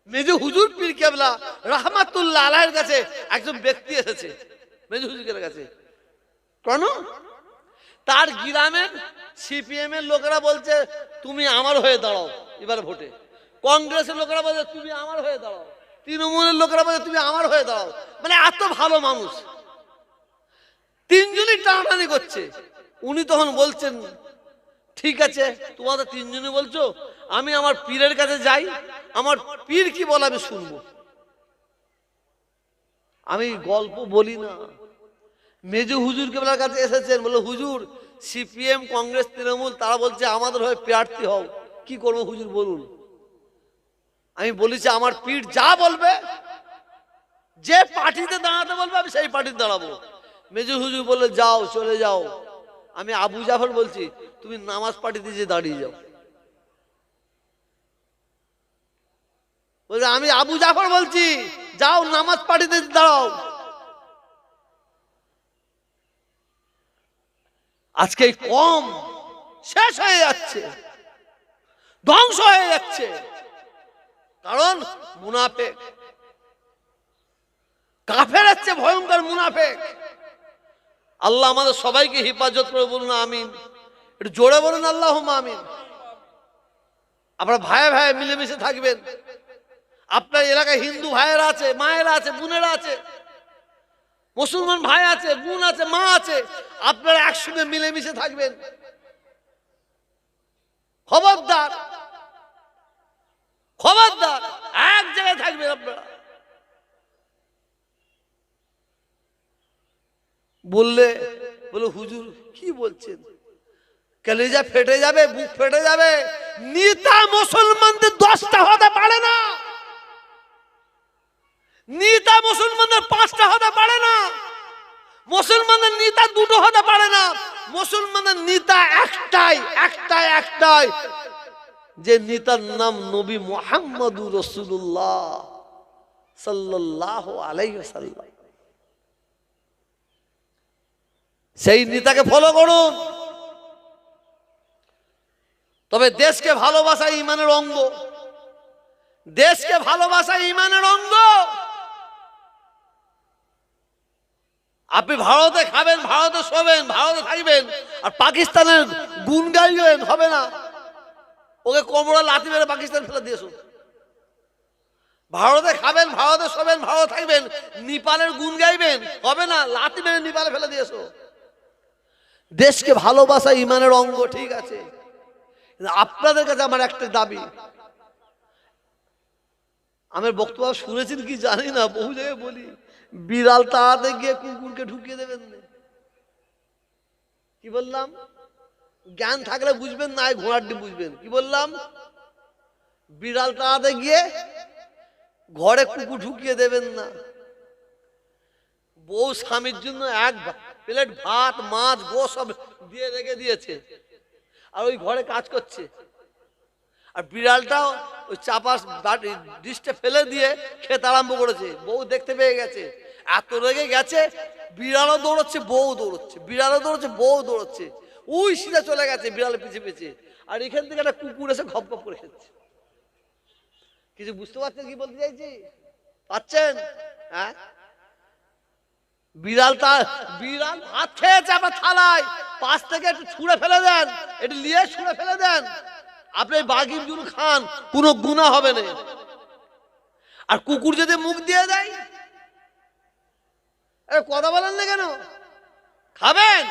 মেজু হুজুর পীর কেবলা রাহমাতুল্লাহ আলাইহির কাছে একজন ব্যক্তি এসেছে মেজু হুজুরের কাছে। কেন? তার গ্রামের সিপিএম এর লোকেরা বলছে তুমি আমার হয়ে দাঁড়াও এবারে ভোটে, কংগ্রেসের লোকেরা বলছে তুমি আমার হয়ে দাঁড়াও, তৃণমূলের লোকেরা বলছে তুমি আমার হয়ে দাঁড়াও। মানে এত ভালো মানুষ, তিনজনই টানাটানি করছে। উনি তখন বলছেন ঠিক আছে তোমাদের তিনজনই বলছো, আমি আমার পীরের কাছে যাই, আমার পীর কি বলে আমি শুনবো। আমি গল্প বলি না। মেজু হুজুর কেবলার কাছে এসেছেন, বলে হুজুর সিপিএম কংগ্রেস তৃণমূল তারা বলছে আমাদের হয়ে প্রার্থী হও, কি করবো হুজুর বলুন। আমি বলেছি আমার পীর যা বলবে, যে পার্টিতে দাঁড়াতে বলবে আমি সেই পার্টিতে দাঁড়াবো। মেজু হুজুর বললে যাও চলে যাও, আমি আবু জাফর বলছি তুমি নামাজ পার্টিতে যে দাঁড়িয়ে যাও। বলছে আমি আবু জাফর বলছি যাও নামাজ পার্টিতে দাঁড়াও। আজকে কম শেষ হয়ে যাচ্ছে, ধ্বংস হয়ে যাচ্ছে, কারণ মুনাফেক, কাফের হচ্ছে ভয়ঙ্কর মুনাফেক। আল্লাহ আমাদের সবাইকে হেফাজত করে বলুন আমিন, একটু জোরে বলুন আল্লাহুম্মা আমিন। আপনারা ভাই ভাই মিলেমিশে থাকবেন। আপনার এলাকায় হিন্দু ভাইয়েরা আছে, মায়েরা আছে, বোনেরা আছে, মুসলমান ভাই আছে, বোন আছে, মা আছে, আপনারা একসঙ্গে মিলেমিশে থাকবেন। খবরদার খবরদার এক জায়গায় থাকবেন আপনারা। বললে বলে হুজুর কি বলছেন, কলেজা ফেটে যাবে, বুক ফেটে যাবে। নেতা মুসলমানদের 10টা হতে পারে না, নেতা মুসলমানদের 5টা হতে পারে না, মুসলমানের নেতা 2টো হতে পারে না। মুসলমানের নেতা একটাই একটাই একটাই, যে নেতার নাম নবী মুহাম্মদুর রাসূলুল্লাহ সাল্লাল্লাহু আলাইহি ওয়াসাল্লাম। সেই নেতাকে ফলো করুন। তবে দেশকে ভালোবাসা ঈমানের অঙ্গ, দেশকে ভালোবাসা ঈমানের অঙ্গ। আপনি ভারতে খাবেন, ভারতে শোবেন, ভারতে থাকবেন, আর পাকিস্তানের গুণ গাইবেন হবে না। ওকে কোমরে লাথি মেরে পাকিস্তান ফেলে দিয়েছো। ভারতে খাবেন, ভারতে শোবেন, ভারতে থাকবেন, নেপালের গুণ গাইবেন হবে না, লাথি মেরে নেপালে ফেলে দিয়েছো। দেশকে ভালোবাসা ঈমানের অঙ্গ, ঠিক আছে। আপনাদের কাছে আমার একটা দাবি, আমার বক্তব্য শুনেছেন কি জানি না, বহু জায়গায় বলি, বিড়াল তাড়াতে গিয়ে কুকুরকে ঢুকিয়ে দেবেন না। কি বললাম? জ্ঞান থাকলে বুঝবেন, না ঘোড়াটি বুঝবেন। কি বললাম? বিড়াল তাড়াতে গিয়ে ঘরে কুকুর ঢুকিয়ে দেবেন না। বউ স্বামীর জন্য এক প্লেট ভাত, মাছ, গোশ সব দিয়ে রেখে দিয়েছে, আর ওই ঘরে কাজ করছে, আর বিড়ালটাও ওই চাপা ডিশটা ফেলে দিয়ে খেতে আরম্ভ করেছে। বউ দেখতে পেয়ে গেছে, এত রেগে গেছে, বিড়ালও দৌড়চ্ছে, বউ দৌড়চ্ছে, বিড়ালও দৌড়চ্ছে, বউ দৌড়চ্ছে, ওই সিধা চলে গেছে বিড়ালের পিছে পিছে। আর এখান থেকে একটা কুকুর এসে ঘপ ঘপ করে খেচ্ছে। কিছু বুঝতে পারছেন কি বলতে চাইছি? পাচ্ছেন? হ্যাঁ, বিড়াল ভাত খেয়েছে আপনার থালায়, পাশ থেকে একটু ছুঁড়ে ফেলে দেন, একটু নিয়ে ছুঁড়ে ফেলে দেন, আপনি বাঘির জুল খান, কোনো গুনাহ হবে না। আর কুকুর যদি মুখ দিয়ে দেয়, কথা বলেন না কেন? খাবেন?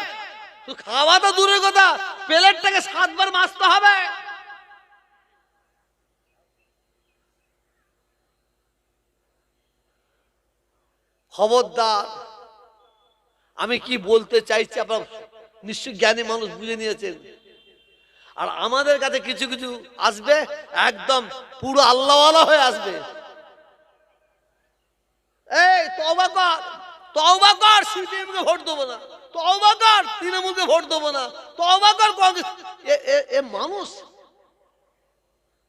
খাওয়া তো দূরের কথা, প্লেটটাকে 7 বার মাজতে হবে। খবরদার। আমি কি বলতে চাইছি আপনার নিশ্চয় জ্ঞানী মানুষ বুঝে নিয়েছেন। আর আমাদের কাছে কিছু কিছু আসবে একদম পুরো আল্লাহওয়ালা হয়ে আসবে। এই তওবা কর, তওবা কর, সিপিএমকে ভোট দেবো না, তওবা কর, তৃণমূলকে ভোট দেবো না, তওবা কর কংগ্রেস। এ মানুষ?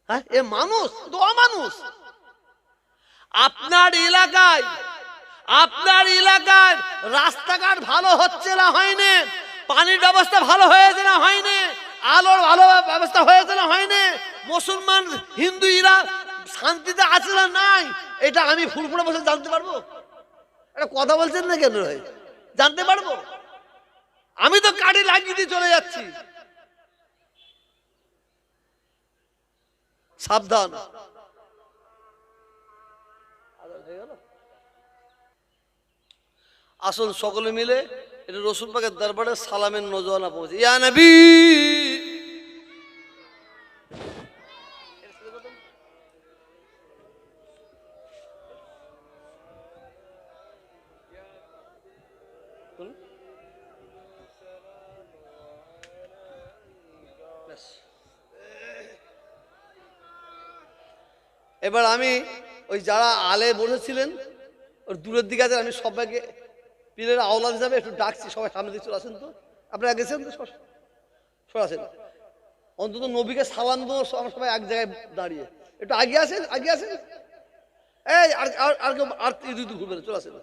হ্যাঁ, এ মানুষ? তো অমানুষ। আপনার এলাকায় রাস্তাঘাট ভালো হচ্ছে না হয়নি, পানির ব্যবস্থা ভালো হয়েছে না হয়নি, আলোর ভালো ব্যবস্থা হয়েছে না হয়নি, মুসলমান হিন্দু শান্তিতে আছে না নাই এটা আমি ফুরফুরে বসে জানতে পারবো? একটা কথা বলছেন না কেন ভাই? জানতে পারবো? আমি তো কাঠি লাগিয়ে দিয়ে চলে যাচ্ছি। সাবধান। আসুন সকলে মিলে এটা রসুল পাকের দরবারে সালামের নজরানা পৌঁছে। ইয়া নবী, এবার আমি ওই যারা আলে বসেছিলেন ওর দূরের দিকে আছেন, আমি সবাইকে পীরের আওলাদ হিসাবে একটু ডাকছি, সবাই সামনে দিকে চলে আসেন তো। আপনারা গেছেন তো, সরাসেন অন্তত নবীকে সালাম দেবো। আমরা সবাই এক জায়গায় দাঁড়িয়ে একটু আগে আসেন, আগে আসেন। এই আর কেউ আর ইদু ঘুরবে না, চলে আসেন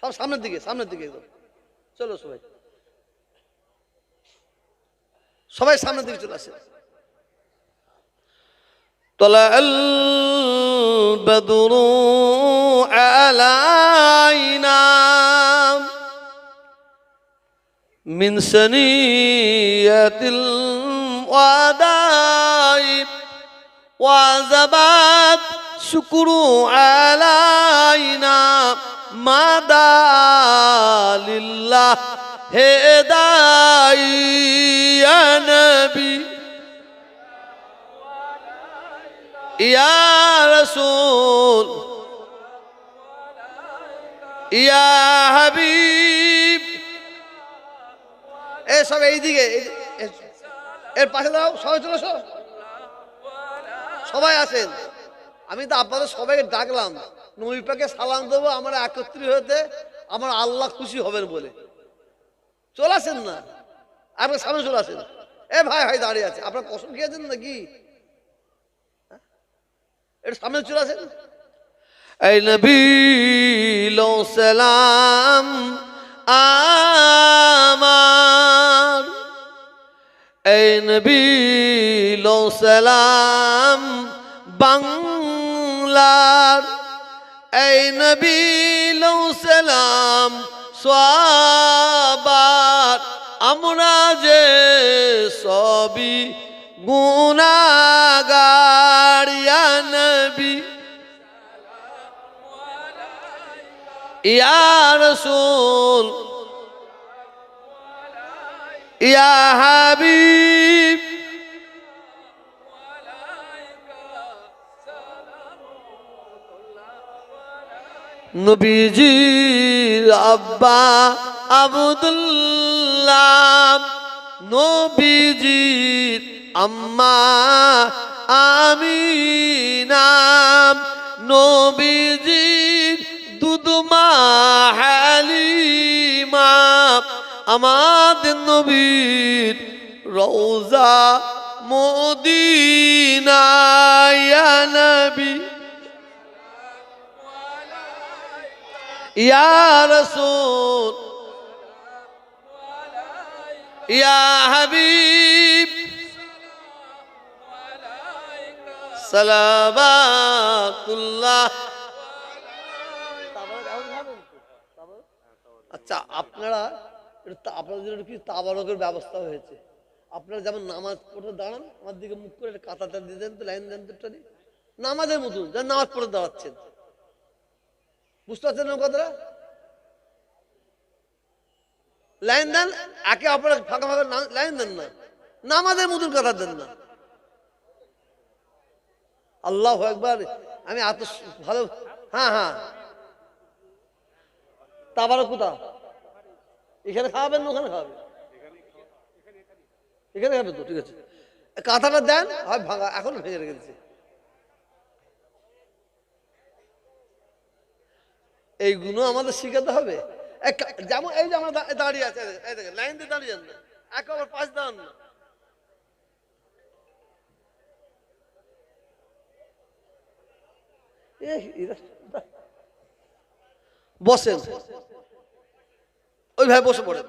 সব সামনের দিকে, সামনের দিকে একদম চলো সবাই, সবাই সামনের দিকে চলে আসেন। طلع البدر علينا من سنية الوداع وعزبت شكر علينا مدى لله هداي يا نبي يا رسول يا حبيب। এ সব এইদিকে, এর পাশে দাও, সবাই চলে এসো, সবাই আসেন। আমি তো আপনাদের সবাইকে ডাকলাম নবী পাকে সালাম দেবো, আমরা একত্রিত হতে আমার আল্লাহ খুশি হবেন বলে। চলে আসেন না, আপনার সামনে চলে আসেন। এ ভাই ভাই দাঁড়িয়ে আছে, আপনার কসম খেয়েছেন নাকি? এটা সামনে চলে আসেন। এই নবী লো সালাম আমার, এই নবী লো সালাম বাংলার, এই নবী লো সালাম সবার, আমরা যে সবই গুনাহগার। ইয়া নবী ইয়া রাসূল ইয়া হাবিব। নবীজির আব্বা আব্দুল্লাহ, নবীজির আম্মা আমিনা, নবীজির দুধমা হালিমা, আমাদের নবীর রওজা মদিনা। ইয়া নবী ইয়া রাসূল ইয়া হাবিব সালাওয়াতুল্লাহ। আচ্ছা আপনারা আপনাদের জন্য কি তাবারকের ব্যবস্থা হয়েছে? আপনারা যেমন নামাজ পড়তে দাঁড়ান, আমার দিকে মুখ করে কাতারটা দিয়ে দেন তো, লাইন দেন তো, নামাজের মতন যেন নামাজ পড়তে দাঁড়াচ্ছেন। বুঝতে পারছেন না কথাটা? লাইন দেন, একে অপরের ফাঁকা ফাঁকা লাইন দেন না, নামাজের মতন কথা দেন না। আল্লাহু আকবার। আমি এত ভালো, হ্যাঁ হ্যাঁ, তাবারক কোথা? এখানে খাওয়াবেন না ওখানে খাওয়াবেন? এখানে খাবে তো, ঠিক আছে। কাঁথাটা দেন, হয় ভাঙা, এখনো ভেঙে রেখে দিচ্ছে। এইগুলো আমাদের শিখাতে হবে। যেমন এই যে আমরা দাঁড়িয়ে আছে, লাইন দিয়ে দাঁড়িয়ে যান না, একেবারে পাশ দাঁড়ান না। বসেন, ওই ভাই বসে পড়ে।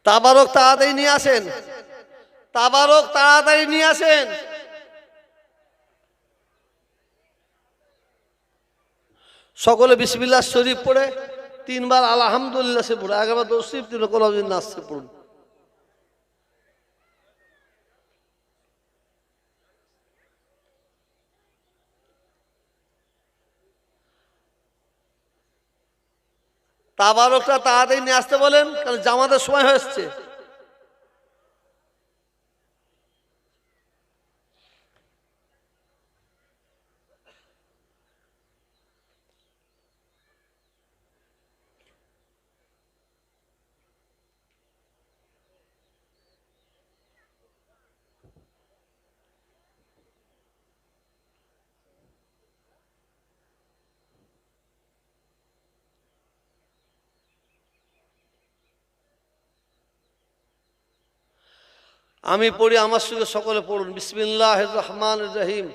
তাবারক তাড়াতাড়ি নিয়ে আসেন, তাবারক তাড়াতাড়ি নিয়ে আসেন। সকলে বিসমিল্লাহ শরীফ পড়ে 3 বার আলহামদুলিল্লাহ সে পড়ে, একবার দরুদ শরীফ 3 কোলাউদ্দিন নাসে পড়ুন। তাবারকটা তাড়াতাড়ি নিয়ে আসতে বলেন, কারণ জামাতের সময় হয়েছে। আমি পড়ি, আমার সঙ্গে সকলে পড়ুন। বিসমিল্লাহির রহমানির রহিম।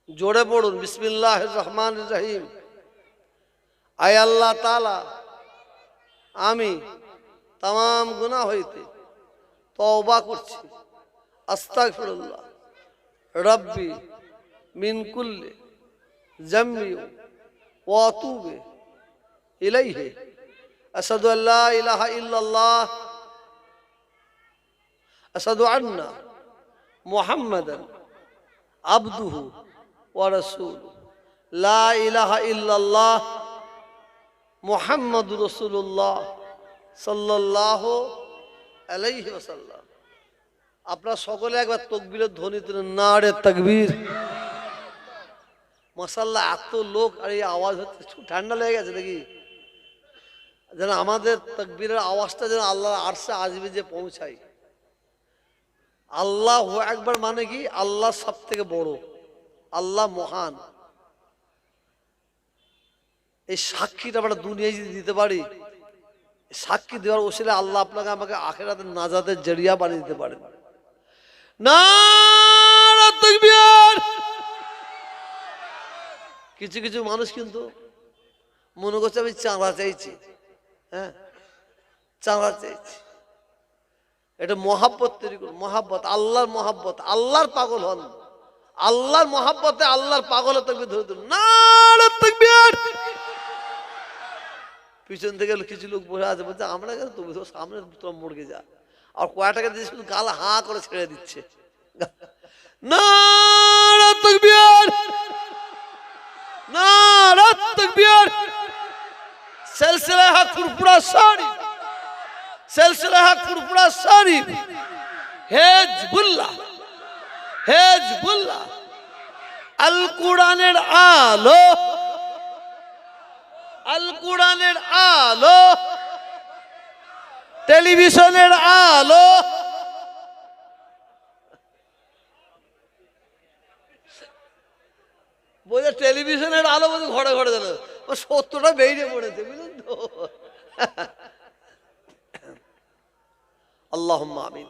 জোরে পড়ুন, বিসমিল্লাহির রহমানির রহিম। আয় আল্লাহ তাআলা, আমি তাম গুনাহ হইতে তওবা করছি। আস্তাগফিরুল্লাহ রব্বি মিন কুল্লি যামবি ওয়া আতুবু ইলাইহি। আশহাদু আল্লা ইলাহা ইল্লাল্লাহ আশহাদু আন্না মুহাম্মাদান আবদুহু ওয়া রাসূলুহু। লা ইলাহা ইল্লাল্লাহ মুহাম্মাদুর রাসূলুল্লাহ সাল্লাল্লাহু আলাইহি ওয়াসাল্লাম। আপনারা সকলে একবার তাকবীরের ধ্বনি তুলেন, নারে তাকবীর। মাশাআল্লাহ, এত লোক আর এই আওয়াজ হচ্ছে, ঠান্ডা লেগে গেছে নাকি? যেন আমাদের তাকবীরের আওয়াজটা যেন আল্লাহর আরশে আসবে, যে পৌঁছায়। আল্লাহু আকবার মানে কি? আল্লাহ সব থেকে বড়, আল্লাহ মহান। এই সাক্ষীটা আমরা দুনিয়ায় যদি দিতে পারি, সাক্ষী দেওয়ার ওসিলায় আল্লাহ আপনাকে আমাকে আখিরাতের নাজাতের জরিয়া বানিয়ে দিতে পারেন। নারে তাকবীর। কিছু কিছু মানুষ কিন্তু মনে করছে আমি চাঁদা চাইছি, হ্যাঁ চাঁদা চাইছি। এটা মহাব্বত তৈরি করুন, মহাব্বত, আল্লাহর মহাব্বত, আল্লাহর পাগল হন, আল্লাহর মহাব্বতে আল্লাহর পাগলের তাকবীর ধরে তুলুন। নারে তাকবীর। পিছন থেকে কিছু লোক বসে আছে, বলছে আমরা কেন, তুমি তো সামনে তোর মুড়কে যা। আর কয়টাকে দিয়ে শুধু গাল হাঁ করে ছেড়ে দিচ্ছে। নারে তাকবীর, নারে তাকবীর। সিলসিলা হক ফুরফুরা শরীফ, সিলসিলা হক ফুরফুরা শরীফ, হিজবুল্লাহ, হিজবুল্লাহ। আল কোরআনের আলো, আল কোরআনের আলো, টেলিভিশনের আলো। বলে টেলিভিশনের আলো বলে ঘরে ঘরে দিল, ও 70টা বেরিয়ে পড়েছে, বুঝলেন তো। আল্লাহুম্মা আমিন।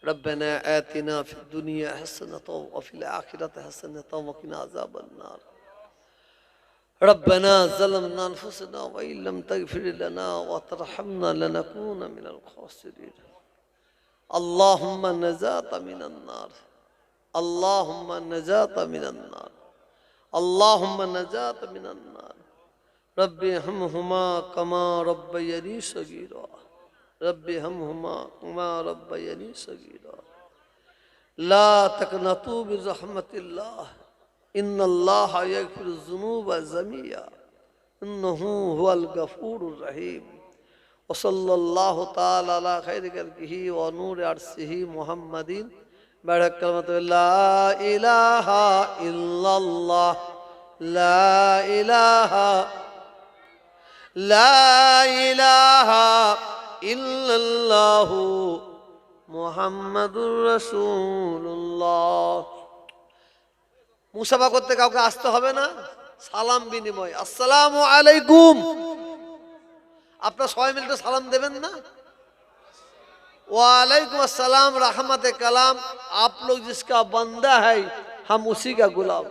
ربنا آتنا في الدنيا حسنة وفي الآخرة حسنة وقنا عذاب النار. ربنا ظلمنا أنفسنا وإن لم تغفر لنا وترحمنا لنكون من الخاسرين. اللهم نجاة من النار، اللهم نجاة من النار، اللهم نجاة من النار. ربي ارحمهما كما ربياني صغيرا، ربي ارحمهما كما ربياني صغيرا. لا تقنطوا من رحمة الله، إن الله يغفر الذنوب جميعا إنه هو الغفور الرحيم. وصلى الله تعالى على خير خلقه ونور عرشه محمد. بارك كلمة لا إله إلا الله، لا إله، لا إله إلا الله محمد رسول الله. মুসাফা করতে কাউকে আসতে হবে না, সালাম বিনিময়। আসসালামু আলাইকুম। আপনারা সবাই মিলে সালাম দেবেন না? वालेकुम अस्सलाम रहमत कलाम। आप लोग जिसका बंदा है हम उसी का गुलाम।